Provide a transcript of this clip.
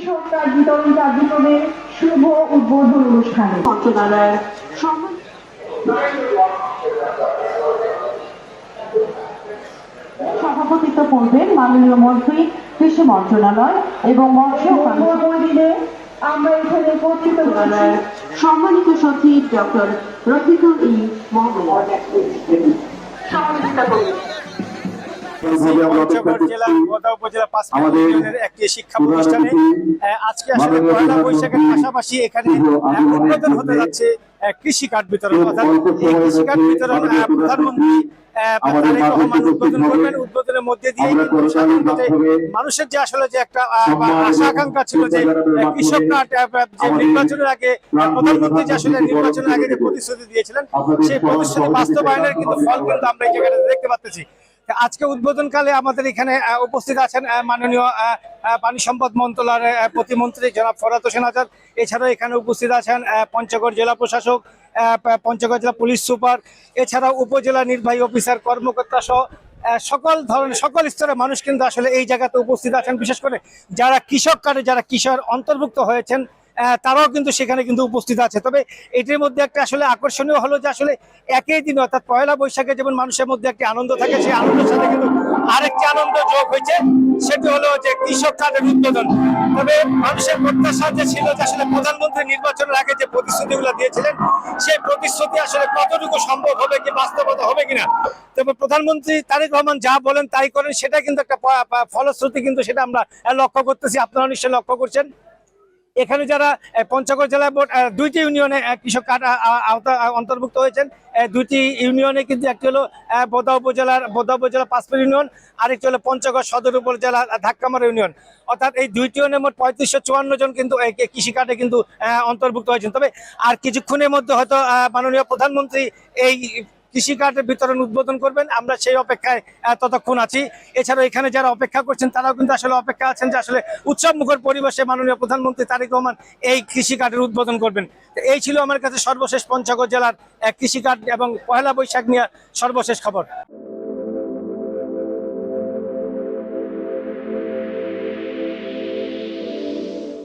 কৃষক কার্ড বিতরণ কার্যক্রমের শুভ উদ্বোধন অনুষ্ঠানে মন্ত্রণালয়ের সভাপতিত্ব করবেন মাননীয় মন্ত্রী কৃষি মন্ত্রণালয় এবং মৎস্য দিনে আমরা এখানে উপস্থিত সম্মানিত সচিব ডক্টর রফিকুল মোহাম্মদ একটি শিক্ষা প্রতিষ্ঠানে আজকে আসলে পয়লা বৈশাখের পাশাপাশি এখানে উদ্বোধন হতে যাচ্ছে কৃষি কার্ড বিতরণ। এই কৃষি কার্ড বিতরণ প্রধানমন্ত্রী তারেক রহমান উদ্বোধন করবেন। উদ্বোধনের মধ্যে দিয়ে মানুষের যে আসলে যে একটা আশা আকাঙ্ক্ষা ছিল যে কৃষক কার্ড যে নির্বাচনের আগে প্রধানমন্ত্রী যে আসলে নির্বাচনের আগে যে প্রতিশ্রুতি দিয়েছিলেন সেই প্রতিশ্রুতি বাস্তবায়নের কিন্তু ফল কিন্তু আমরা এই জায়গাটা দেখতে পাচ্ছি। আজকে উদ্বোধনকালে আমাদের এখানে উপস্থিত আছেন মাননীয় পানি সম্পদ মন্ত্রণালয়ের প্রতিমন্ত্রী জনাব ফরহাদ হোসেন আজাদ। এছাড়াও এখানে উপস্থিত আছেন পঞ্চগড় জেলা প্রশাসক, পঞ্চগড় জেলা পুলিশ সুপার, এছাড়াও উপজেলা নির্বাহী অফিসার কর্মকর্তা সহ সকল স্তরের মানুষ কিন্তু আসলে এই জায়গাতে উপস্থিত আছেন। বিশেষ করে যারা কৃষক কার্ডে যারা কৃষক অন্তর্ভুক্ত হয়েছেন তারাও কিন্তু সেখানে কিন্তু উপস্থিত আছে। তবে এটির মধ্যে একটা আসলে আকর্ষণীয় হলো যে আসলে একই দিন অর্থাৎ পয়লা বৈশাখে যেমন মানুষের মধ্যে একটি আনন্দ থাকে, সেই আনন্দের সাথে কিন্তু আরেকটি আনন্দ যোগ হয়েছে, সেটি হলো যে কৃষক কার্ডের উদ্বোধন। তবে মানুষের প্রত্যাশা যে ছিল যে আসলে প্রধানমন্ত্রী নির্বাচনের আগে যে প্রতিশ্রুতিগুলো দিয়েছিলেন সেই প্রতিশ্রুতি আসলে কতটুকু সম্ভব হবে কি বাস্তবতা হবে কিনা। তবে প্রধানমন্ত্রী তারেক রহমান যা বলেন তাই করেন, সেটা কিন্তু একটা ফলশ্রুতি কিন্তু সেটা আমরা লক্ষ্য করতেছি, আপনারা নিশ্চয়ই লক্ষ্য করছেন। এখানে যারা পঞ্চগড় জেলা বোর্ড দুইটি ইউনিয়নে কৃষক কার্ড অন্তর্ভুক্ত হয়েছেন, দুইটি ইউনিয়নে কিন্তু একটি হলো বোদা উপজেলা পাঁচপুর ইউনিয়ন, আরেকটি হলো পঞ্চগড় সদর উপজেলা ধাক্কামারা ইউনিয়ন। অর্থাৎ এই দুইটি ইউনিয়নে মোট 3554 জন কিন্তু কৃষি কার্ডে কিন্তু অন্তর্ভুক্ত হয়েছেন। তবে আর কিছুক্ষণের মধ্যে হয়তো মাননীয় প্রধানমন্ত্রী এই কৃষি কার্ডের বিতরণ উদ্বোধন করবেন, আমরা সেই অপেক্ষায় ততক্ষণ আছি। এছাড়াও এখানে যারা অপেক্ষা করছেন তারাও কিন্তু আসলে অপেক্ষা আছেন যে আসলে উৎসব মুখর পরিবেশে মাননীয় প্রধানমন্ত্রী তারেক রহমান এই কৃষি কার্ডের উদ্বোধন করবেন। এই ছিল আমার কাছে সর্বশেষ পঞ্চগড় জেলার কৃষি কার্ড এবং পয়লা বৈশাখ নিয়ে সর্বশেষ খবর।